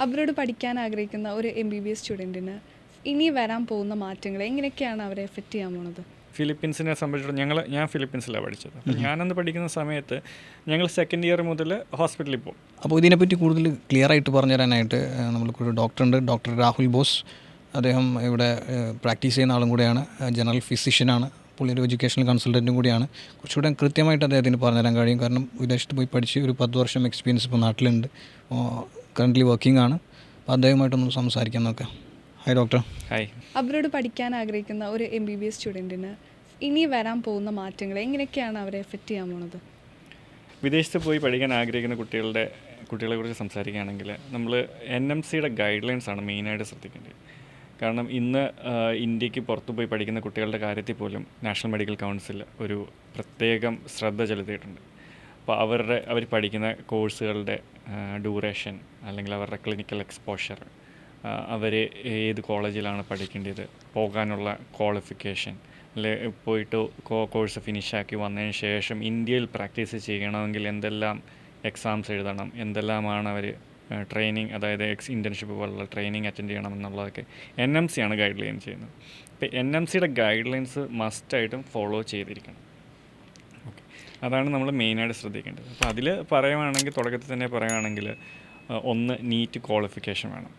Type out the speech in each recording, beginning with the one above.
Abroad പഠിക്കാൻ ആഗ്രഹിക്കുന്ന ഒരു MBBS സ്റ്റുഡൻറ്റിന് ഇനി വരാൻ പോകുന്ന മാറ്റങ്ങൾ എങ്ങനെയൊക്കെയാണ് അവരെ എഫക്റ്റ് ചെയ്യാൻ പോകുന്നത്? ഫിലിപ്പീൻസിനെ സംബന്ധിച്ചിടത്തോളം ഞാൻ ഫിലിപ്പീൻസിലാണ് പഠിച്ചത്. അപ്പോൾ ഞാനന്ന് പഠിക്കുന്ന സമയത്ത് ഞങ്ങൾ സെക്കൻഡ് ഇയർ മുതൽ ഹോസ്പിറ്റലിൽ പോകും. അപ്പോൾ ഇതിനെപ്പറ്റി കൂടുതൽ ക്ലിയർ ആയിട്ട് പറഞ്ഞു തരാനായിട്ട് നമ്മൾക്കൊരു ഡോക്ടറുണ്ട്, ഡോക്ടർ രാഹുൽ ബോസ്. അദ്ദേഹം ഇവിടെ പ്രാക്ടീസ് ചെയ്യുന്ന ആളും കൂടെയാണ്, ജനറൽ ഫിസിഷ്യനാണ്, പുള്ളി ഒരു എഡ്യൂക്കേഷണൽ കൺസൾട്ടൻറ്റും കൂടിയാണ്. കുറച്ചുകൂടെ കൃത്യമായിട്ട് അദ്ദേഹത്തിന് പറഞ്ഞുതരാൻ കഴിയും. കാരണം വിദേശത്ത് പോയി പഠിച്ച് ഒരു 10 വർഷം എക്സ്പീരിയൻസ് ഇപ്പോൾ നാട്ടിലുണ്ട്, കറൻ്റ്ലി വർക്കിംഗ് ആണ്. അപ്പോൾ അദ്ദേഹമായിട്ടൊന്ന് സംസാരിക്കാൻ നോക്കാം. Hi doctor. ഹായ്. അബ്രോഡ് പഠിക്കാൻ ആഗ്രഹിക്കുന്ന ഒരു MBBS സ്റ്റുഡൻറ്റിന് ഇനി വരാൻ പോകുന്ന മാറ്റങ്ങൾ എങ്ങനെയൊക്കെയാണ് അവരെ എഫക്റ്റ് ചെയ്യാൻ പോകുന്നത്? വിദേശത്ത് പോയി പഠിക്കാൻ ആഗ്രഹിക്കുന്ന കുട്ടികളെക്കുറിച്ച് സംസാരിക്കുകയാണെങ്കിൽ നമ്മൾ NMCയുടെ ഗൈഡ് ലൈൻസാണ് മെയിനായിട്ട് ശ്രദ്ധിക്കേണ്ടത്. കാരണം ഇന്ന് ഇന്ത്യക്ക് പുറത്തു പോയി പഠിക്കുന്ന കുട്ടികളുടെ കാര്യത്തിൽ പോലും നാഷണൽ മെഡിക്കൽ കൗൺസിൽ ഒരു പ്രത്യേകം ശ്രദ്ധ ചെലുത്തിയിട്ടുണ്ട്. അപ്പോൾ അവർ പഠിക്കുന്ന കോഴ്സുകളുടെ ഡ്യൂറേഷൻ, അല്ലെങ്കിൽ അവരുടെ ക്ലിനിക്കൽ എക്സ്പോഷർ, അവർ ഏത് കോളേജിലാണ് പഠിക്കേണ്ടത്, പോകാനുള്ള ക്വാളിഫിക്കേഷൻ, അല്ലെ പോയിട്ട് കോഴ്സ് ഫിനിഷാക്കി വന്നതിന് ശേഷം ഇന്ത്യയിൽ പ്രാക്ടീസ് ചെയ്യണമെങ്കിൽ എന്തെല്ലാം എക്സാംസ് എഴുതണം, എന്തെല്ലാമാണ് അവർ ട്രെയിനിങ്, അതായത് ഇൻറ്റേൺഷിപ്പ് പോലുള്ള ട്രെയിനിങ് അറ്റൻഡ് ചെയ്യണം എന്നുള്ളതൊക്കെ NMC ആണ് ഗൈഡ് ലൈൻ ചെയ്യുന്നത്. ഇപ്പോൾ NMCയുടെ ഗൈഡ് ലൈൻസ് മസ്റ്റായിട്ടും ഫോളോ ചെയ്തിരിക്കണം. ഓക്കെ, അതാണ് നമ്മൾ മെയിനായിട്ട് ശ്രദ്ധിക്കേണ്ടത്. അപ്പോൾ അതിൽ തുടക്കത്തിൽ തന്നെ പറയുകയാണെങ്കിൽ, ഒന്ന് നീറ്റ് ക്വാളിഫിക്കേഷൻ വേണം.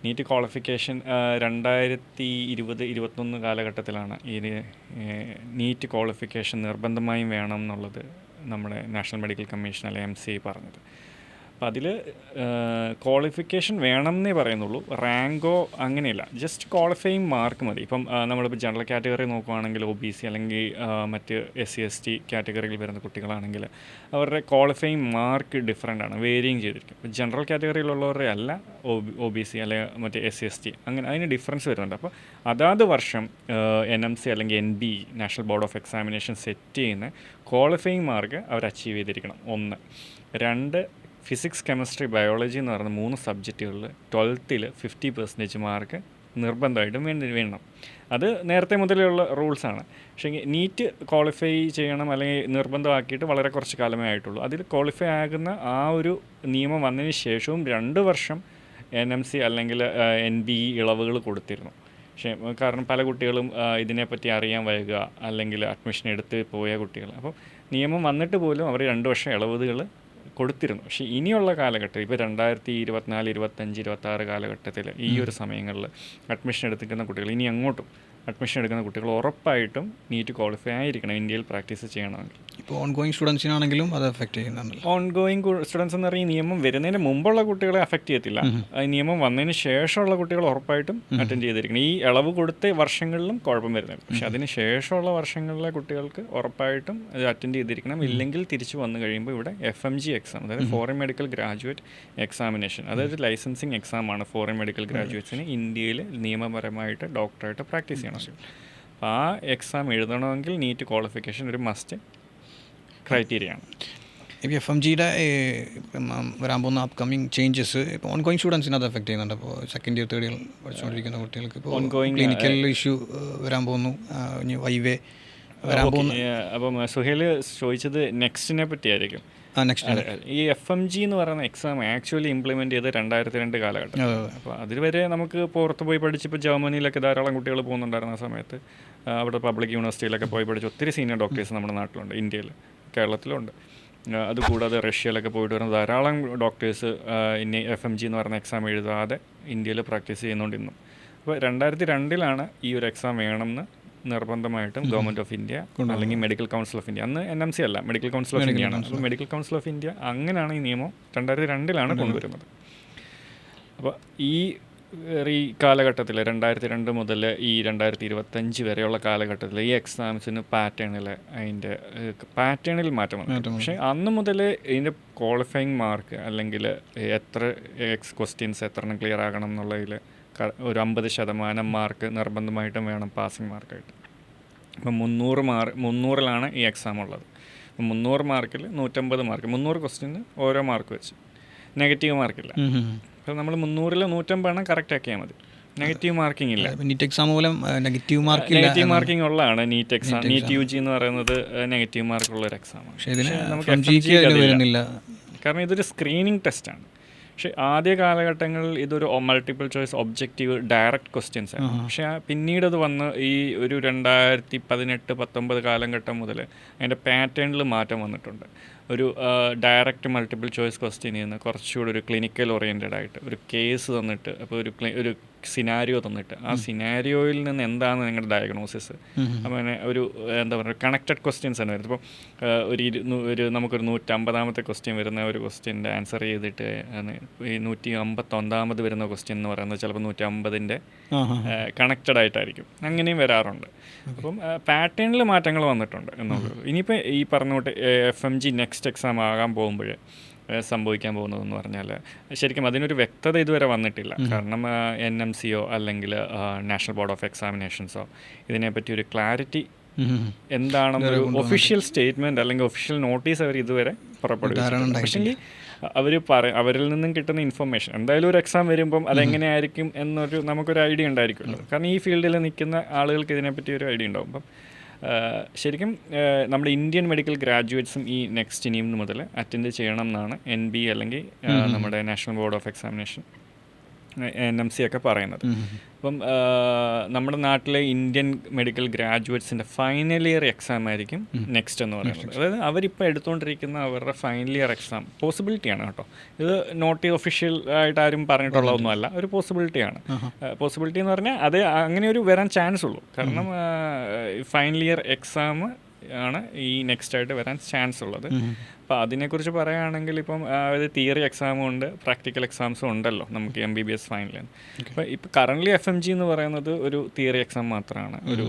നീറ്റ് ക്വാളിഫിക്കേഷൻ 2020-21 കാലഘട്ടത്തിലാണ് ഈ നീറ്റ് ക്വാളിഫിക്കേഷൻ നിർബന്ധമായും വേണം എന്നുള്ളത് നമ്മുടെ നാഷണൽ മെഡിക്കൽ കമ്മീഷൻ അല്ലെ MCI പറഞ്ഞത്. അപ്പം അതിൽ ക്വാളിഫിക്കേഷൻ വേണമെന്നേ പറയുന്നുള്ളൂ, റാങ്കോ അങ്ങനെയില്ല, ജസ്റ്റ് ക്വാളിഫയിങ് മാർക്ക് മതി. ഇപ്പം നമ്മളിപ്പോൾ ജനറൽ കാറ്റഗറി നോക്കുകയാണെങ്കിൽ OBC അല്ലെങ്കിൽ മറ്റ് SC/ST കാറ്റഗറിയിൽ വരുന്ന കുട്ടികളാണെങ്കിൽ അവരുടെ ക്വാളിഫയിങ് മാർക്ക് ഡിഫറെൻ്റ് ആണ്, വേരിയിങ് ചെയ്തിരിക്കും. ഇപ്പോൾ ജനറൽ കാറ്റഗറിയിലുള്ളവരുടെ അല്ല OBC അല്ലെങ്കിൽ മറ്റേ SC/ST, അങ്ങനെ അതിന് ഡിഫറൻസ് വരുന്നുണ്ട്. അപ്പോൾ അതാത് വർഷം NMC അല്ലെങ്കിൽ NBE national board of examination set ചെയ്യുന്ന ക്വാളിഫയിങ് മാർക്ക് അവർ അച്ചീവ് ചെയ്തിരിക്കണം. 1. 2, ഫിസിക്സ്, കെമിസ്ട്രി, ബയോളജി എന്ന് പറയുന്ന 3 സബ്ജക്റ്റുകളിൽ 12th 50% മാർക്ക് നിർബന്ധമായിട്ടും വേണം. അത് നേരത്തെ മുതലുള്ള റൂൾസാണ്. പക്ഷേ നീറ്റ് ക്വാളിഫൈ ചെയ്യണം അല്ലെങ്കിൽ നിർബന്ധമാക്കിയിട്ട് വളരെ കുറച്ച് കാലമേ ആയിട്ടുള്ളൂ. അതിൽ ക്വാളിഫൈ ആകുന്ന ആ ഒരു നിയമം വന്നതിന് ശേഷവും 2 വർഷം NMC അല്ലെങ്കിൽ NBE ഇളവുകൾ കൊടുത്തിരുന്നു. പക്ഷേ കാരണം പല കുട്ടികളും ഇതിനെപ്പറ്റി അറിയാൻ വൈകുക, അല്ലെങ്കിൽ അഡ്മിഷൻ എടുത്ത് പോയ കുട്ടികൾ, അപ്പോൾ നിയമം വന്നിട്ട് പോലും അവർ 2 വർഷം ഇളവുകൾ കൊടുത്തിരുന്നു. പക്ഷേ ഇനിയുള്ള കാലഘട്ടം, ഇപ്പോൾ 2024, 25, 26 കാലഘട്ടത്തിൽ ഈ ഒരു സമയങ്ങളിൽ അഡ്മിഷൻ എടുത്തിരിക്കുന്ന കുട്ടികൾ, ഇനി അങ്ങോട്ടും അഡ്മിഷൻ എടുക്കുന്ന കുട്ടികൾ ഉറപ്പായിട്ടും നീറ്റ് ക്വാളിഫൈ ആയിരിക്കണം ഇന്ത്യയിൽ പ്രാക്ടീസ് ചെയ്യണമെങ്കിൽ. ഇപ്പോൾ ഓൺഗോയിങ് സ്റ്റുഡൻസിനാണെങ്കിലും അത് എഫക്റ്റ് ചെയ്യുന്നുണ്ടല്ലോ. ഓൺഗോയിങ് സ്റ്റുഡൻസ് എന്ന് പറഞ്ഞാൽ ഈ നിയമം വരുന്നതിന് മുമ്പുള്ള കുട്ടികളെ അഫക്റ്റ് ചെയ്യത്തില്ല, ഈ നിയമം വന്നതിന് ശേഷമുള്ള കുട്ടികൾ ഉറപ്പായിട്ടും അറ്റൻഡ് ചെയ്തിരിക്കണം. ഈ ഇളവ് കൊടുത്ത വർഷങ്ങളിലും കുഴപ്പം വരുന്നില്ല, പക്ഷെ അതിന് ശേഷമുള്ള വർഷങ്ങളിലെ കുട്ടികൾക്ക് ഉറപ്പായിട്ടും അത് അറ്റൻഡ് ചെയ്തിരിക്കണം. ഇല്ലെങ്കിൽ തിരിച്ചു വന്നു കഴിയുമ്പോൾ ഇവിടെ FMG എക്സാം, അതായത് ഫോറിൻ മെഡിക്കൽ ഗ്രാജുവേറ്റ് എക്സാമിനേഷൻ, അതായത് ലൈസൻസിങ് എക്സാമാണ് ഫോറിൻ മെഡിക്കൽ ഗ്രാജുവേറ്റ്സിന് ഇന്ത്യയിൽ നിയമപരമായിട്ട് ഡോക്ടറായിട്ട് പ്രാക്ടീസ് ചെയ്യണം. അപ്പോൾ ആ എക്സാം എഴുതണമെങ്കിൽ നീറ്റ് ക്വാളിഫിക്കേഷൻ ഒരു മസ്റ്റ് ക്രൈറ്റീരിയ ആണ്. ഇപ്പോൾ FMGയുടെ വരാൻ പോകുന്ന അപ്കമിങ് ചേഞ്ചസ് ഇപ്പോൾ ഓൺഗോയിങ് സ്റ്റുഡൻസിന് അത് എഫക്റ്റ് ചെയ്യുന്നുണ്ട്. അപ്പോൾ സെക്കൻഡ് ഇയർ, തേർഡ് ഇയർ പഠിച്ചുകൊണ്ടിരിക്കുന്ന കുട്ടികൾക്ക് ഇപ്പോൾ ഓൺഗോയിങ് ക്ലിനിക്കൽ ഇഷ്യൂ വരാൻ പോകുന്നു, ഇനി വൈവേ വരാൻ പോകുന്നു. അപ്പം സുഹേൽ ചോദിച്ചത് നെക്സ്റ്റിനെ പറ്റിയായിരിക്കും. ഈ FMG എന്ന് പറയുന്ന എക്സാം ആക്ച്വലി ഇംപ്ലിമെൻറ്റ് ചെയ്ത് 2002 കാലഘട്ടം. അപ്പോൾ അതുവരെ നമുക്ക് പുറത്ത് പോയി പഠിച്ചിപ്പോൾ ജർമ്മനിയിലൊക്കെ ധാരാളം കുട്ടികൾ പോകുന്നുണ്ടായിരുന്ന സമയത്ത് അവിടെ പബ്ലിക് യൂണിവേഴ്സിറ്റിയിലൊക്കെ പോയി പഠിച്ച ഒത്തിരി സീനിയർ ഡോക്ടേഴ്സ് നമ്മുടെ നാട്ടിലുണ്ട്, ഇന്ത്യയിൽ, കേരളത്തിലുണ്ട്. അതുകൂടാതെ റഷ്യയിലൊക്കെ പോയിട്ട് വരുന്ന ധാരാളം ഡോക്ടേഴ്സ് ഇനി FMG എന്ന് പറയുന്ന എക്സാം എഴുതാതെ ഇന്ത്യയിൽ പ്രാക്ടീസ് ചെയ്യുന്നുണ്ടിന്നും. അപ്പോൾ 2002 ഈ ഒരു എക്സാം വേണമെന്ന് നിർബന്ധമായിട്ടും ഗവൺമെൻറ് ഓഫ് ഇന്ത്യ അല്ലെങ്കിൽ മെഡിക്കൽ കൗൺസിൽ ഓഫ് ഇന്ത്യ, അന്ന് NMC അല്ല, മെഡിക്കൽ കൗൺസിൽ ഓഫ് ഇന്ത്യ ആണ്. അപ്പോൾ മെഡിക്കൽ കൗൺസിൽ ഓഫ് ഇന്ത്യ അങ്ങനെയാണ് ഈ നിയമം 2002 കൊണ്ടുവരുന്നത്. അപ്പോൾ ഈ കാലഘട്ടത്തിൽ 2002 മുതൽ ഈ 2025 വരെയുള്ള കാലഘട്ടത്തിൽ ഈ എക്സാംസിന് അതിൻ്റെ പാറ്റേണിൽ മാറ്റം വന്നു. പക്ഷേ അന്ന് മുതൽ ഇതിൻ്റെ ക്വാളിഫയിങ് മാർക്ക് അല്ലെങ്കിൽ എത്ര ക്വസ്റ്റ്യൻസ് എത്ര ക്ലിയർ ആകണം എന്നുള്ളതിൽ ഒരു 50% മാർക്ക് നിർബന്ധമായിട്ടും വേണം പാസിംഗ് മാർക്കായിട്ട്. അപ്പം 300 ഈ എക്സാം ഉള്ളത്. അപ്പം 300 മാർക്കിൽ 150 മാർക്ക്, 300 ക്വസ്റ്റ്യന് ഓരോ മാർക്ക് വെച്ച്, നെഗറ്റീവ് മാർക്കില്ല. അപ്പോൾ നമ്മൾ 300-ൽ 150 കറക്റ്റ് ആക്കിയാൽ മതി, നെഗറ്റീവ് മാർക്കിംഗ് ഇല്ല. നീറ്റ് എക്സാം മൂലം നെഗറ്റീവ് മാർക്കിംഗ് ഉള്ളതാണ് നീറ്റ് എക്സാം. നീറ്റ് UG എന്ന് പറയുന്നത് നെഗറ്റീവ് മാർക്കുള്ള ഒരു എക്സാമാണ്. പക്ഷേ ഇതിന് നമുക്ക് കാരണം ഇതൊരു സ്ക്രീനിങ് ടെസ്റ്റാണ്. പക്ഷേ ആദ്യ കാലഘട്ടങ്ങളിൽ ഇതൊരു multiple choice objective direct questions ആണ്. പക്ഷേ പിന്നീട് അത് വന്ന് ഈ ഒരു 2018-19 കാലഘട്ടം മുതൽ അതിൻ്റെ പാറ്റേണിൽ മാറ്റം വന്നിട്ടുണ്ട്. ഒരു ഡയറക്റ്റ് മൾട്ടിപ്പിൾ ചോയ്സ് ക്വസ്റ്റ്യനിൽ നിന്ന് കുറച്ചുകൂടി ഒരു ക്ലിനിക്കൽ ഓറിയൻറ്റഡ് ആയിട്ട് ഒരു കേസ് തന്നിട്ട്, അപ്പോൾ ഒരു സിനാരിയോ തന്നിട്ട് ആ സിനാരിയോയിൽ നിന്ന് എന്താണ് നിങ്ങളുടെ ഡയഗ്നോസിസ്, അങ്ങനെ ഒരു എന്താ പറയുക കണക്റ്റഡ് ക്വസ്റ്റ്യൻസ് ആണ് വരുന്നത്. ഇപ്പോൾ നമുക്കൊരു 150ാമത്തെ ക്വസ്റ്റ്യൻ വരുന്ന ഒരു ക്വസ്റ്റ്യൻ്റെ ആൻസർ ചെയ്തിട്ട് ഈ 151ാമത് വരുന്ന ക്വസ്റ്റ്യൻ എന്ന് പറയുന്നത് ചിലപ്പോൾ 150ൻ്റെ കണക്റ്റഡ് ആയിട്ടായിരിക്കും. അങ്ങനെയും വരാറുണ്ട്. അപ്പം പാറ്റേണിൽ മാറ്റങ്ങൾ വന്നിട്ടുണ്ട് എന്നുള്ളത്. ഇനിയിപ്പോൾ ഈ പറഞ്ഞോട്ട് FMG നെക്സ്റ്റ് എക്സാം ആകാൻ പോകുമ്പോൾ സംഭവിക്കാൻ പോകുന്നതെന്ന് പറഞ്ഞാൽ ശരിക്കും അതിനൊരു വ്യക്തത ഇതുവരെ വന്നിട്ടില്ല. കാരണം NMCയോ അല്ലെങ്കിൽ നാഷണൽ ബോർഡ് ഓഫ് എക്സാമിനേഷൻസോ ഇതിനെപ്പറ്റി ഒരു ക്ലാരിറ്റി എന്താണെന്നൊരു ഒഫീഷ്യൽ സ്റ്റേറ്റ്മെൻറ്റ് അല്ലെങ്കിൽ ഒഫീഷ്യൽ നോട്ടീസ് അവർ ഇതുവരെ പുറപ്പെടുവിച്ചിട്ടുണ്ട്. പക്ഷേ അവരിൽ നിന്നും കിട്ടുന്ന ഇൻഫർമേഷൻ എന്തായാലും ഒരു എക്സാം വരുമ്പം അതെങ്ങനെയായിരിക്കും എന്നൊരു നമുക്കൊരു ഐഡിയ ഉണ്ടായിരിക്കുമല്ലോ. കാരണം ഈ ഫീൽഡിൽ നിൽക്കുന്ന ആളുകൾക്ക് ഇതിനെപ്പറ്റി ഒരു ഐഡിയ ഉണ്ടാവും. അപ്പം ശരിക്കും നമ്മുടെ ഇന്ത്യൻ മെഡിക്കൽ ഗ്രാജുവേറ്റ്സും ഈ നെക്സ്റ്റ് ഇനിയും മുതൽ അറ്റൻഡ് ചെയ്യണം എന്നാണ് NB അല്ലെങ്കിൽ നമ്മുടെ national board of examination NMC ഒക്കെ പറയുന്നത്. അപ്പം നമ്മുടെ നാട്ടിലെ ഇന്ത്യൻ മെഡിക്കൽ ഗ്രാജുവേറ്റ്സിൻ്റെ ഫൈനൽ ഇയർ എക്സാം ആയിരിക്കും നെക്സ്റ്റ് എന്ന് പറയുന്നത്. അതായത് അവരിപ്പോൾ എടുത്തുകൊണ്ടിരിക്കുന്ന അവരുടെ ഫൈനൽ ഇയർ എക്സാം പോസിബിലിറ്റിയാണ് കേട്ടോ. ഇത് നോട്ട് ഒഫീഷ്യൽ ആയിട്ട് ആരും പറഞ്ഞിട്ടുള്ളതൊന്നുമല്ല, ഒരു പോസിബിലിറ്റിയാണ്. പോസിബിലിറ്റി എന്ന് പറഞ്ഞാൽ അത് അങ്ങനെ ഒരു വരാൻ ചാൻസ് ഉള്ളൂ. കാരണം ഫൈനൽ ഇയർ എക്സാം ആണ് ഈ നെക്സ്റ്റ് ആയിട്ട് വരാൻ ചാൻസ് ഉള്ളത്. അപ്പോൾ അതിനെക്കുറിച്ച് പറയുകയാണെങ്കിൽ ഇപ്പം തിയറി എക്സാമും ഉണ്ട്, പ്രാക്ടിക്കൽ എക്സാംസും ഉണ്ടല്ലോ നമുക്ക് MBBS ഫൈനലിൽ. അപ്പോൾ ഇപ്പോൾ കറൻ്റ്ലി FMG എന്ന് പറയുന്നത് ഒരു തിയറി എക്സാം മാത്രമാണ്. ഒരു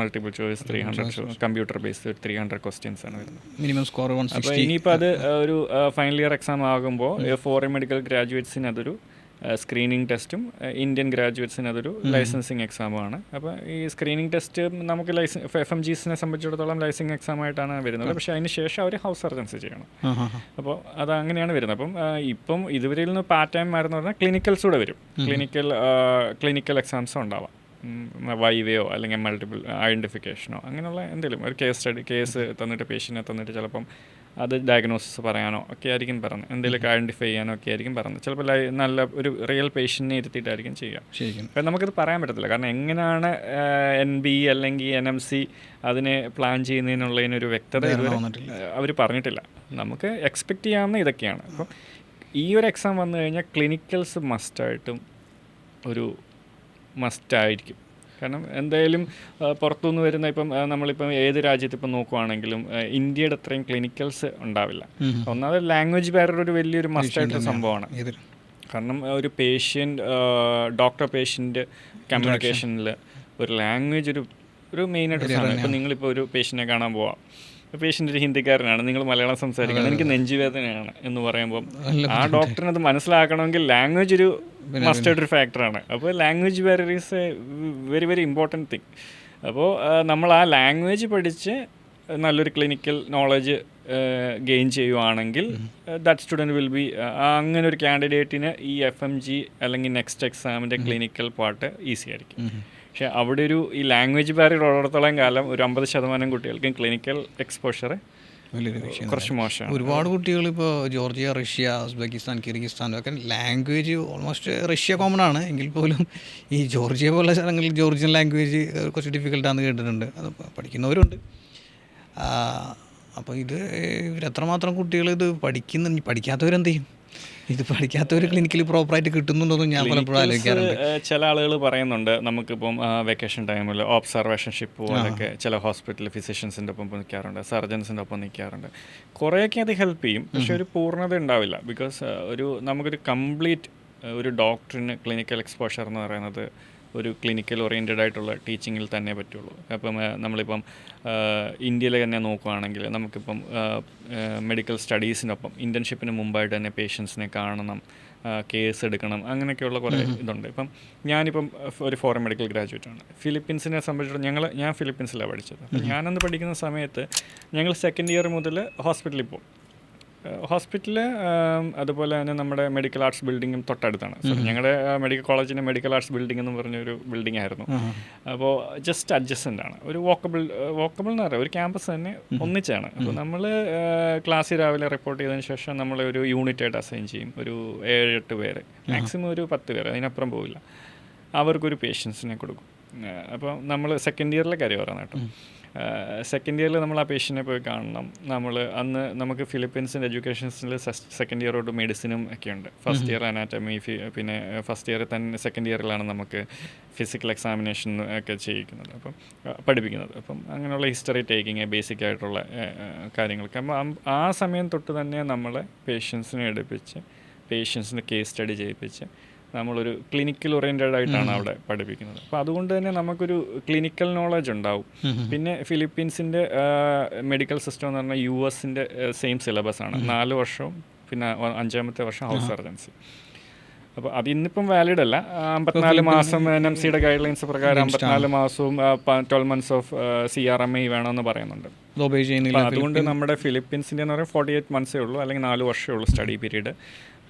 multiple choice 300 computer based 300 questions ആണ് വരുന്നത്. Minimum score 160. അപ്പോൾ ഇനിയിപ്പോൾ അത് ഒരു ഫൈനൽ ഇയർ എക്സാം ആകുമ്പോൾ ഫോറിൻ മെഡിക്കൽ ഗ്രാജുവേറ്റ്സിന് അതൊരു സ്ക്രീനിങ് ടെസ്റ്റും ഇന്ത്യൻ ഗ്രാജുവേറ്റ്സിന് അതൊരു ലൈസൻസിങ് എക്സാമുമാണ്. അപ്പോൾ ഈ സ്ക്രീനിങ് ടെസ്റ്റ് നമുക്ക് FMGസിനെ സംബന്ധിച്ചിടത്തോളം ലൈസൻസിങ് എക്സാം ആയിട്ടാണ് വരുന്നത്. പക്ഷേ അതിന് ശേഷം അവർ ഹൗസ് സർജൻസി ചെയ്യണം. അപ്പോൾ അത് അങ്ങനെയാണ് വരുന്നത്. അപ്പം ഇപ്പം ഇതുവരെയിൽ നിന്ന് പാർട്ട് മാറുന്ന പറഞ്ഞാൽ ക്ലിനിക്കൽസ് കൂടെ വരും. ക്ലിനിക്കൽ എക്സാംസും ഉണ്ടാവാം, വൈവയോ അല്ലെങ്കിൽ മൾട്ടിപ്പിൾ ഐഡൻറ്റിഫിക്കേഷനോ അങ്ങനെയുള്ള എന്തെങ്കിലും ഒരു കേസ് തന്നിട്ട് പേഷ്യൻറ്റിനെ തന്നിട്ട് ചിലപ്പം അത് ഡയഗ്നോസിസ് പറയാനോ ഒക്കെ ആയിരിക്കും പറഞ്ഞത്, എന്തെങ്കിലുമൊക്കെ ഐഡൻറ്റിഫൈ ചെയ്യാനോ ഒക്കെ ആയിരിക്കും പറഞ്ഞത്. ചിലപ്പോൾ നല്ല ഒരു റിയൽ പേഷ്യൻറ്റിനെ ഇരുത്തിയിട്ടായിരിക്കും ചെയ്യുക. അപ്പം നമുക്കത് പറയാൻ പറ്റത്തില്ല. കാരണം എങ്ങനെയാണ് NB അല്ലെങ്കിൽ NMC അതിനെ പ്ലാൻ ചെയ്യുന്നതിനുള്ളതിനൊരു വ്യക്തത അവർ പറഞ്ഞിട്ടില്ല. നമുക്ക് എക്സ്പെക്റ്റ് ചെയ്യാവുന്ന ഇതൊക്കെയാണ്. അപ്പം ഈ ഒരു എക്സാം വന്നു കഴിഞ്ഞാൽ ക്ലിനിക്കൽസ് മസ്റ്റായിരിക്കും. കാരണം എന്തായാലും പുറത്തുനിന്ന് വരുന്ന ഇപ്പം നമ്മളിപ്പം ഏത് രാജ്യത്തിപ്പം നോക്കുവാണെങ്കിലും ഇന്ത്യയുടെ അത്രയും ക്ലിനിക്കൽസ് ഉണ്ടാവില്ല. ഒന്നാമത് ലാംഗ്വേജ് ബാരിയർ ഒരു വലിയൊരു മസ്റ്റായിട്ടുള്ള സംഭവമാണ്. കാരണം ഒരു ഡോക്ടർ പേഷ്യൻ്റ് കമ്മ്യൂണിക്കേഷനിൽ ഒരു ലാംഗ്വേജ് ഒരു മെയിനായിട്ട് സാധനം. ഇപ്പം നിങ്ങളിപ്പോൾ ഒരു പേഷ്യൻറ്റിനെ കാണാൻ പോവാം, പേഷ്യൻ്റ് ഒരു ഹിന്ദിക്കാരനാണ്, നിങ്ങൾ മലയാളം സംസാരിക്കണം, എനിക്ക് നെഞ്ചുവേദനയാണ് എന്ന് പറയുമ്പം ആ ഡോക്ടറിനത് മനസ്സിലാക്കണമെങ്കിൽ ലാംഗ്വേജ് ഒരു മസ്റ്റായിട്ടൊരു ഫാക്ടറാണ്. അപ്പോൾ language barrier is A very very important thing. അപ്പോൾ നമ്മൾ ആ ലാംഗ്വേജ് പഠിച്ച് നല്ലൊരു ക്ലിനിക്കൽ നോളജ് ഗെയിൻ ചെയ്യുവാണെങ്കിൽ ദാറ്റ് സ്റ്റുഡൻറ്റ് വിൽ ബി അങ്ങനെ ഒരു കാൻഡിഡേറ്റിന് ഈ FMG അല്ലെങ്കിൽ നെക്സ്റ്റ് എക്സാമിൻ്റെ ക്ലിനിക്കൽ പാർട്ട് ഈസി ആയിരിക്കും. പക്ഷേ അവിടെ ഈ ലാംഗ്വേജ് ബാരിയർ ഉള്ളിടത്തോളം കാലം ഒരു 50% കുട്ടികൾക്കും ക്ലിനിക്കൽ എക്സ്പോഷർ കുറച്ച് മോശമാണ്. ഒരുപാട് കുട്ടികൾ ഇപ്പോൾ ജോർജിയ, റഷ്യ, ഉസ്ബെക്കിസ്ഥാൻ, കിർഗിസ്ഥാൻ ഒക്കെ ലാംഗ്വേജ് ഓൾമോസ്റ്റ് റഷ്യ കോമൺ ആണ് എങ്കിൽ പോലും ഈ ജോർജിയ പോലുള്ള സ്ഥലങ്ങളിൽ ജോർജിയൻ ലാംഗ്വേജ് കുറച്ച് ഡിഫിക്കൽട്ടാണെന്ന് കേട്ടിട്ടുണ്ട്. അത് പഠിക്കുന്നവരുണ്ട്. അപ്പോൾ ഇവരെത്രമാത്രം കുട്ടികൾ ഇത് പഠിക്കാത്തവരെന്ത് ചെയ്യും? ഇത് പഠിക്കാത്തവർ ക്ലിനിക്കലി പ്രോപ്പറായിട്ട് കിട്ടുന്നുണ്ടോന്നും ഞാൻ പലപ്പോഴും ആലോചിക്കാറുണ്ട്. ചില ആളുകൾ പറയുന്നുണ്ട് നമുക്കിപ്പം വെക്കേഷൻ ടൈമിൽ ഒബ്സർവേഷൻഷിപ്പ് പോലൊക്കെ ചില ഹോസ്പിറ്റലിൽ ഫിസിഷ്യൻസിൻ്റെ ഒപ്പം നിൽക്കാറുണ്ട്, സർജൻസിൻ്റെ ഒപ്പം നിൽക്കാറുണ്ട്. കുറേയൊക്കെ അത് ഹെൽപ്പ് ചെയ്യും, പക്ഷെ ഒരു പൂർണ്ണത ഉണ്ടാവില്ല. ബിക്കോസ് നമുക്കൊരു കംപ്ലീറ്റ് ഒരു ഡോക്ടറിന് ക്ലിനിക്കൽ എക്സ്പോഷർ എന്ന് പറയുന്നത് ഒരു ക്ലിനിക്കൽ ഓറിയൻറ്റഡ് ആയിട്ടുള്ള ടീച്ചിങ്ങിൽ തന്നെ പറ്റുള്ളൂ. അപ്പം നമ്മളിപ്പം ഇന്ത്യയിൽ തന്നെ നോക്കുകയാണെങ്കിൽ നമുക്കിപ്പം മെഡിക്കൽ സ്റ്റഡീസിനൊപ്പം ഇൻറ്റേൺഷിപ്പിന് മുമ്പായിട്ട് തന്നെ പേഷ്യൻസിനെ കാണണം, കേസ് എടുക്കണം, അങ്ങനെയൊക്കെയുള്ള കുറേ ഇതുണ്ട്. ഇപ്പം ഞാനിപ്പം ഒരു ഫോറിൻ മെഡിക്കൽ ഗ്രാജുവേറ്റാണ്. ഫിലിപ്പീൻസിനെ സംബന്ധിച്ചിടത്തോളം ഞാൻ ഫിലിപ്പീൻസിലാണ് പഠിച്ചത്. അപ്പം ഞാനന്ന് പഠിക്കുന്ന സമയത്ത് ഞങ്ങൾ സെക്കൻഡ് ഇയർ മുതൽ ഹോസ്പിറ്റലിൽ പോകും. ഹോസ്പിറ്റൽ അതുപോലെ തന്നെ നമ്മുടെ മെഡിക്കൽ ആർട്സ് ബിൽഡിങ്ങും തൊട്ടടുത്താണ്. ഞങ്ങളുടെ മെഡിക്കൽ കോളേജിൻ്റെ മെഡിക്കൽ ആർട്സ് ബിൽഡിംഗ് എന്ന് പറഞ്ഞൊരു ബിൽഡിംഗ് ആയിരുന്നു. അപ്പോൾ ജസ്റ്റ് അഡ്ജസ്റ്റൻ്റ് ആണ്, ഒരു വോക്കബിൾ എന്ന് പറയാം, ഒരു ക്യാമ്പസ് തന്നെ ഒന്നിച്ചാണ്. അപ്പോൾ നമ്മൾ ക്ലാസ്സിൽ രാവിലെ റിപ്പോർട്ട് ചെയ്തതിന് ശേഷം നമ്മൾ ഒരു യൂണിറ്റ് ആയിട്ട് അസൈൻ ചെയ്യും, ഒരു 7-8 പേര്, മാക്സിമം ഒരു 10 പേര്, അതിനപ്പുറം പോവില്ല. അവർക്കൊരു പേഷ്യൻസിനെ കൊടുക്കും. അപ്പോൾ നമ്മൾ സെക്കൻഡ് ഇയറിലെ കാര്യം പറയുന്നത് കേട്ടോ. സെക്കൻഡ് ഇയറിൽ നമ്മൾ ആ പേഷ്യൻറ്റിനെ പോയി കാണണം. അന്ന് നമുക്ക് ഫിലിപ്പീൻസിൻ്റെ എഡ്യൂക്കേഷൻസിൽ സെക്കൻഡ് ഇയർ തൊട്ട് മെഡിസിനും ഒക്കെ ഉണ്ട്. ഫസ്റ്റ് ഇയർ അനാറ്റമി, പിന്നെ ഫസ്റ്റ് ഇയർ തന്നെ സെക്കൻഡ് ഇയറിലാണ് നമുക്ക് ഫിസിക്കൽ എക്സാമിനേഷൻ ഒക്കെ ചെയ്യിക്കുന്നത്, അപ്പം പഠിപ്പിക്കുന്നത്. അപ്പം അങ്ങനെയുള്ള ഹിസ്റ്ററി ടേക്കിങ്, ബേസിക് ആയിട്ടുള്ള കാര്യങ്ങളൊക്കെ. അപ്പം ആ സമയം തൊട്ട് തന്നെ നമ്മളെ പേഷ്യൻസിനെ എടുപ്പിച്ച് പേഷ്യൻസിൻ്റെ കേസ് സ്റ്റഡി ചെയ്യിപ്പിച്ച് നമ്മളൊരു ക്ലിനിക്കൽ ഓറിയൻറ്റഡ് ആയിട്ടാണ് അവിടെ പഠിപ്പിക്കുന്നത്. അപ്പോൾ അതുകൊണ്ട് തന്നെ നമുക്കൊരു ക്ലിനിക്കൽ നോളജ് ഉണ്ടാവും. പിന്നെ ഫിലിപ്പീൻസിൻ്റെ മെഡിക്കൽ സിസ്റ്റം എന്ന് പറഞ്ഞാൽ US-ൻ്റെ സെയിം സിലബസ് ആണ്. 4 വർഷവും പിന്നെ 5ാമത്തെ വർഷം ഹൗസ് സർജൻസി. അപ്പോൾ അത് ഇന്നിപ്പം വാലിഡ് അല്ല. 54 മാസം NMC-യുടെ ഗൈഡ് ലൈൻസ് പ്രകാരം 54 മാസവും 12 months ഓഫ് CRMA വേണമെന്ന് പറയുന്നുണ്ട്. അതുകൊണ്ട് നമ്മുടെ ഫിലിപ്പീൻസിൻ്റെ എന്ന് പറയുമ്പോൾ 48 months ഉള്ളൂ, അല്ലെങ്കിൽ 4 വർഷമേ ഉള്ളൂ study period,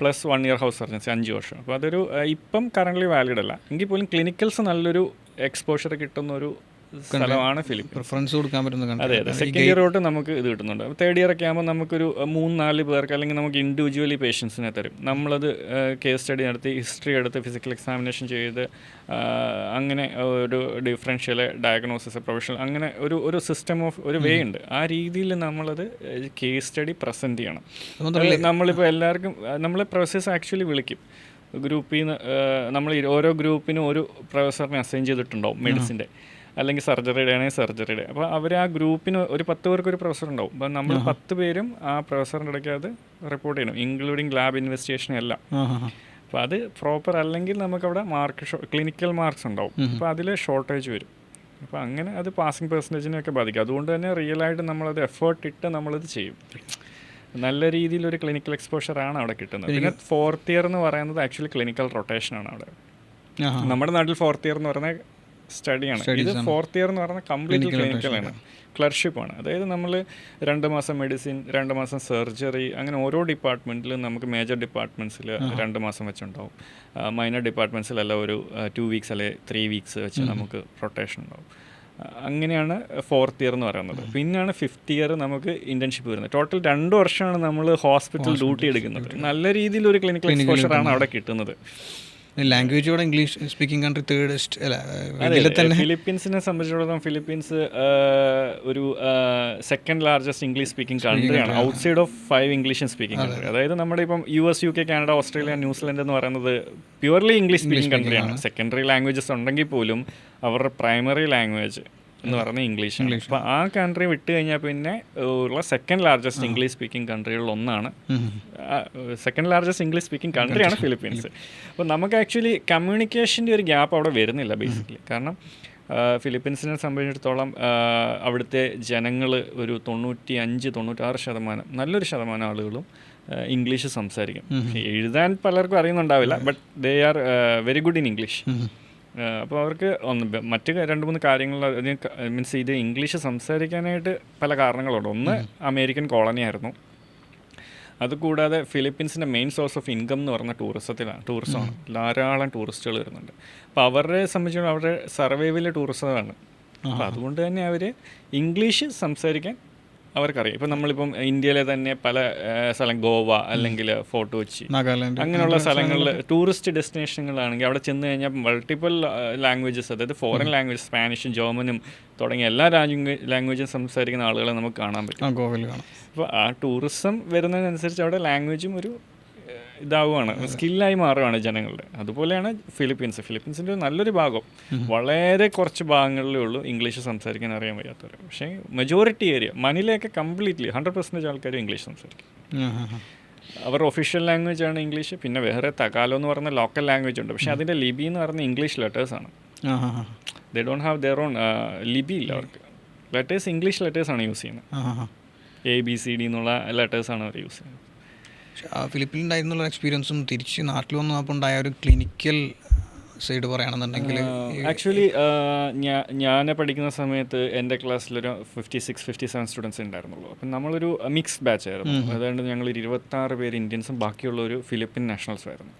plus 1 year house surgency 5 വർഷം. അപ്പോൾ അതൊരു ഇപ്പം കറൻ്റ്ലി വാലിഡ് അല്ല. എങ്കിൽ പോലും ക്ലിനിക്കൽസ് നല്ലൊരു എക്സ്പോഷർ കിട്ടുന്നൊരു സ്ഥലമാണ് ഫിലിപ്പീൻസ്. പ്രിഫറൻസ് കൊടുക്കാൻ പറ്റുന്ന. അതെ. സെക്കൻഡ് ഇയർ തൊട്ട് നമുക്ക് ഇത് കിട്ടുന്നുണ്ട്. തേർഡ് ഇയർ ഒക്കെ ആകുമ്പോൾ നമുക്കൊരു 3-4 പേർക്ക് അല്ലെങ്കിൽ നമുക്ക് ഇൻഡിവിജ്വലി പേഷ്യൻസിനെ തരും. നമ്മളത് കേസ് സ്റ്റഡി നടത്തി, ഹിസ്റ്ററി എടുത്ത്, ഫിസിക്കൽ എക്സാമിനേഷൻ ചെയ്ത്, അങ്ങനെ ഒരു ഡിഫറൻഷ്യൽ ഡയഗ്നോസിസ്, പ്രൊഫഷണൽ, അങ്ങനെ ഒരു സിസ്റ്റം ഓഫ് ഒരു വേ ഉണ്ട്. ആ രീതിയിൽ നമ്മളത് കേസ് സ്റ്റഡി പ്രസൻറ്റ് ചെയ്യണം. നമ്മളിപ്പോൾ എല്ലാവർക്കും നമ്മൾ പ്രൊഫസേഴ്സ് ആക്ച്വലി വിളിക്കും. ഗ്രൂപ്പിൽ നിന്ന് നമ്മൾ ഓരോ ഗ്രൂപ്പിനും ഒരു പ്രൊഫസറിനെ അസൈൻ ചെയ്തിട്ടുണ്ടാവും, മെഡിസിൻ്റെ അല്ലെങ്കിൽ സർജറിയുടെ ആണെങ്കിൽ സർജറിയുടെ. അപ്പോൾ അവർ ആ ഗ്രൂപ്പിന് ഒരു 10 പേർക്ക് ഒരു പ്രൊഫസർ ഉണ്ടാവും. അപ്പോൾ നമ്മൾ 10 പേരും ആ പ്രൊഫസറിൻ്റെ ഇടയ്ക്ക് അത് റിപ്പോർട്ട് ചെയ്യണം, ഇൻക്ലൂഡിങ് ലാബ് ഇൻവെസ്റ്റിഗേഷൻ എല്ലാം. അപ്പോൾ അത് പ്രോപ്പർ അല്ലെങ്കിൽ നമുക്കവിടെ ക്ലിനിക്കൽ മാർക്സ് ഉണ്ടാവും. അപ്പോൾ അതിൽ ഷോർട്ടേജ് വരും. അപ്പോൾ അങ്ങനെ അത് പാസിംഗ് പെർസെൻറ്റേജിനെയൊക്കെ ബാധിക്കും. അതുകൊണ്ട് തന്നെ റിയലായിട്ട് നമ്മളത് എഫേർട്ട് ഇട്ട് നമ്മളത് ചെയ്യും. നല്ല രീതിയിലൊരു ക്ലിനിക്കൽ എക്സ്പോഷറാണ് അവിടെ കിട്ടുന്നത്. പിന്നെ 4th ഇയർ എന്ന് പറയുന്നത് ആക്ച്വലി ക്ലിനിക്കൽ റൊട്ടേഷനാണ് അവിടെ. നമ്മുടെ നാട്ടിൽ 4th ഇയർ എന്ന് പറയുന്നത് സ്റ്റഡിയാണ്. ഇത് 4th ഇയർ എന്ന് പറയുന്നത് കംപ്ലീറ്റ്ലി ക്ലിനിക്കലാണ്, ക്ലർഷിപ്പാണ്. അതായത് നമ്മൾ 2 മാസം മെഡിസിൻ, 2 മാസം സർജറി, അങ്ങനെ ഓരോ ഡിപ്പാർട്ട്മെൻറ്റിലും നമുക്ക് മേജർ ഡിപ്പാർട്ട്മെൻറ്റ്സിൽ 2 മാസം വെച്ചുണ്ടാവും. മൈനർ ഡിപ്പാർട്ട്മെൻറ്റ്സിലെല്ലാം ഒരു 2 weeks അല്ലെങ്കിൽ 3 weeks വെച്ച് നമുക്ക് റൊട്ടേഷൻ ഉണ്ടാവും. അങ്ങനെയാണ് 4th ഇയർ എന്ന് പറയുന്നത്. പിന്നെയാണ് 5th ഇയർ നമുക്ക് ഇൻറ്റേൺഷിപ്പ് വരുന്നത്. ടോട്ടൽ 2 വർഷമാണ് നമ്മൾ ഹോസ്പിറ്റൽ ഡ്യൂട്ടി എടുക്കുന്നത്. നല്ല രീതിയിലൊരു ക്ലിനിക്കൽ എക്സ്പോഷറാണ് അവിടെ കിട്ടുന്നത്. ലാംഗ്വേജോടെ ഇംഗ്ലീഷ് സ്പീക്കിംഗ് കൺട്രി തേർഡ്. ഫിലിപ്പീൻസിനെ സംബന്ധിച്ചിടത്തോളം ഫിലിപ്പീൻസ് ഒരു സെക്കൻഡ് ലാർജസ്റ്റ് ഇംഗ്ലീഷ് സ്പീക്കിംഗ് കൺട്രിയാണ് outside of 5 English speaking country. അതായത് നമ്മുടെ ഇപ്പം US, UK, Canada, Australia, New Zealand എന്ന് പറയുന്നത് പ്യുവർലി ഇംഗ്ലീഷ് സ്പീക്കിംഗ് കൺട്രിയാണ്. സെക്കൻഡറി ലാംഗ്വേജസ് ഉണ്ടെങ്കിൽ പോലും അവരുടെ പ്രൈമറി ലാംഗ്വേജ് എന്ന് പറയുന്നത് ഇംഗ്ലീഷാണ്. അപ്പോൾ ആ കൺട്രി വിട്ട് കഴിഞ്ഞാൽ പിന്നെ ഉള്ള സെക്കൻഡ് ലാർജസ്റ്റ് ഇംഗ്ലീഷ് സ്പീക്കിംഗ് കൺട്രികളിൽ ഒന്നാണ്. സെക്കൻഡ് ലാർജസ്റ്റ് ഇംഗ്ലീഷ് സ്പീക്കിംഗ് കൺട്രിയാണ് ഫിലിപ്പീൻസ്. അപ്പോൾ നമുക്ക് ആക്ച്വലി കമ്മ്യൂണിക്കേഷൻ്റെ ഒരു ഗ്യാപ്പ് അവിടെ വരുന്നില്ല ബേസിക്കലി. കാരണം ഫിലിപ്പീൻസിനെ സംബന്ധിച്ചിടത്തോളം അവിടുത്തെ ജനങ്ങൾ ഒരു 95-96% നല്ലൊരു ശതമാനം ആളുകളും ഇംഗ്ലീഷ് സംസാരിക്കും. എഴുതാൻ പലർക്കും അറിയുന്നുണ്ടാവില്ല, but they are very good in English. അപ്പോൾ അവർക്ക് മറ്റ് 2-3 കാര്യങ്ങൾ മീൻസ് ഇത് ഇംഗ്ലീഷ് സംസാരിക്കാനായിട്ട് പല കാരണങ്ങളുണ്ട്. ഒന്ന്, അമേരിക്കൻ കോളനി ആയിരുന്നു. അതുകൂടാതെ ഫിലിപ്പീൻസിൻ്റെ മെയിൻ സോഴ്സ് ഓഫ് ഇൻകം എന്ന് പറഞ്ഞാൽ ടൂറിസമാണ്. ധാരാളം ടൂറിസ്റ്റുകൾ വരുന്നുണ്ട്. അപ്പോൾ അവരെ സംബന്ധിച്ചിടത്തോളം അവരുടെ സർവൈവൽ ടൂറിസമാണ്. അപ്പോൾ അതുകൊണ്ട് തന്നെ അവർ ഇംഗ്ലീഷ് സംസാരിക്കാൻ അവർക്കറിയാം. ഇപ്പം നമ്മളിപ്പം ഇന്ത്യയിലെ തന്നെ പല സ്ഥലം, ഗോവ അല്ലെങ്കിൽ ഫോർട്ട് കൊച്ചി, അങ്ങനെയുള്ള സ്ഥലങ്ങളിൽ ടൂറിസ്റ്റ് ഡെസ്റ്റിനേഷനുകളാണെങ്കിൽ അവിടെ ചെന്ന് കഴിഞ്ഞാൽ മൾട്ടിപ്പിൾ ലാംഗ്വേജസ്, അതായത് ഫോറിൻ ലാംഗ്വേജ്, സ്പാനിഷും ജർമ്മനും തുടങ്ങിയ എല്ലാ ലാംഗ്വേജും സംസാരിക്കുന്ന ആളുകളെ നമുക്ക് കാണാൻ പറ്റും. അപ്പോൾ ആ ടൂറിസം വരുന്നതിനനുസരിച്ച് അവിടെ ലാംഗ്വേജും ഒരു ഇതാവുകയാണ്, സ്കില്ലായി മാറുകയാണ് ജനങ്ങളുടെ. അതുപോലെയാണ് ഫിലിപ്പീൻസിൻ്റെ നല്ലൊരു ഭാഗം, വളരെ കുറച്ച് ഭാഗങ്ങളിലേ ഉള്ളൂ ഇംഗ്ലീഷ് സംസാരിക്കാൻ അറിയാൻ വയ്യാത്തവർ. പക്ഷേ മെജോറിറ്റി ഏരിയ, മനിലയൊക്കെ കംപ്ലീറ്റ്ലി 100% ആൾക്കാരും ഇംഗ്ലീഷ് സംസാരിക്കും. അവരുടെ ഒഫീഷ്യൽ ലാംഗ്വേജ് ആണ് ഇംഗ്ലീഷ്. പിന്നെ വേറെ തകാലോ എന്ന് പറയുന്ന ലോക്കൽ ലാംഗ്വേജ് ഉണ്ട്. പക്ഷേ അതിൻ്റെ ലിപി എന്ന് പറയുന്ന ഇംഗ്ലീഷ് ലെറ്റേഴ്സാണ്. They don't have their own ലിപി ഇല്ല അവർക്ക്. ലെറ്റേഴ്സ് ഇംഗ്ലീഷ് ലെറ്റേഴ്സാണ് യൂസ് ചെയ്യുന്നത്. ABCD എന്നുള്ള ലെറ്റേഴ്സാണ് അവർ യൂസ് ചെയ്യുന്നത്. ഫിലിപ്പീനിലുണ്ടായിരുന്നുള്ള എക്സ്പീരിയൻസും തിരിച്ച് നാട്ടിൽ വന്നപ്പോൾ ഉണ്ടായ ഒരു ക്ലിനിക്കൽ സൈഡ് പറയുകയാണെന്നുണ്ടെങ്കിൽ ആക്ച്വലി ഞാൻ പഠിക്കുന്ന സമയത്ത് എൻ്റെ ക്ലാസ്സിലൊരു 57 സ്റ്റുഡൻസ് ഉണ്ടായിരുന്നുള്ളൂ. അപ്പം നമ്മളൊരു മിക്സ്ഡ് ബാച്ച് ആയിരുന്നു. അതുകൊണ്ട് ഞങ്ങൾ 26 പേര് ഇന്ത്യൻസും ബാക്കിയുള്ള ഒരു ഫിലിപ്പിൻ നാഷണൽസും ആയിരുന്നു.